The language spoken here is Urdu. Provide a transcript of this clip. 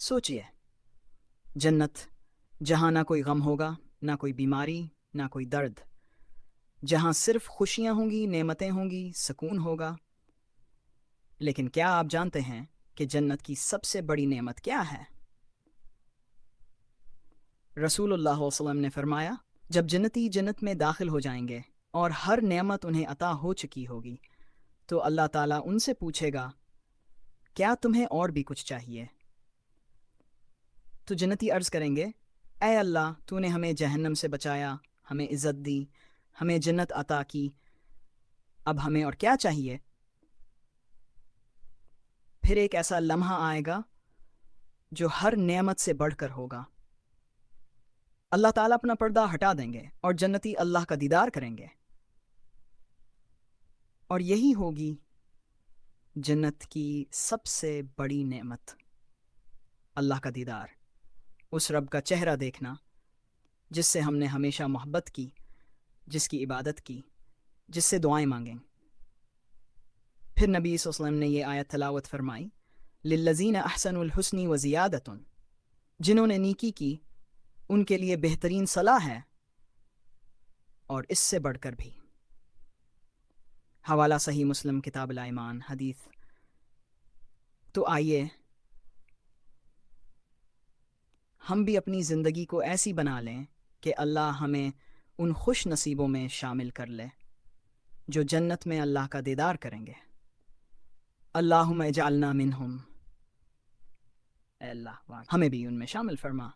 سوچئے، جنت جہاں نہ کوئی غم ہوگا، نہ کوئی بیماری، نہ کوئی درد، جہاں صرف خوشیاں ہوں گی، نعمتیں ہوں گی، سکون ہوگا۔ لیکن کیا آپ جانتے ہیں کہ جنت کی سب سے بڑی نعمت کیا ہے؟ رسول اللہ صلی اللہ علیہ وسلم نے فرمایا، جب جنتی جنت میں داخل ہو جائیں گے اور ہر نعمت انہیں عطا ہو چکی ہوگی تو اللہ تعالیٰ ان سے پوچھے گا، کیا تمہیں اور بھی کچھ چاہیے؟ تو جنتی عرض کریں گے، اے اللہ، تو نے ہمیں جہنم سے بچایا، ہمیں عزت دی، ہمیں جنت عطا کی، اب ہمیں اور کیا چاہیے؟ پھر ایک ایسا لمحہ آئے گا جو ہر نعمت سے بڑھ کر ہوگا۔ اللہ تعالیٰ اپنا پردہ ہٹا دیں گے اور جنتی اللہ کا دیدار کریں گے، اور یہی ہوگی جنت کی سب سے بڑی نعمت، اللہ کا دیدار، اس رب کا چہرہ دیکھنا جس سے ہم نے ہمیشہ محبت کی، جس کی عبادت کی، جس سے دعائیں مانگیں۔ پھر نبی صلی اللہ علیہ وسلم نے یہ آیت تلاوت فرمائی، للذین احسنوا الحسن وزیادۃ، جنہوں نے نیکی کی ان کے لیے بہترین صلاح ہے اور اس سے بڑھ کر بھی۔ حوالہ صحیح مسلم کتاب الایمان حدیث۔ تو آئیے ہم بھی اپنی زندگی کو ایسی بنا لیں کہ اللہ ہمیں ان خوش نصیبوں میں شامل کر لے جو جنت میں اللہ کا دیدار کریں گے۔ اللہم اجعلنا منہم، اے اللہ ہمیں بھی ان میں شامل فرما۔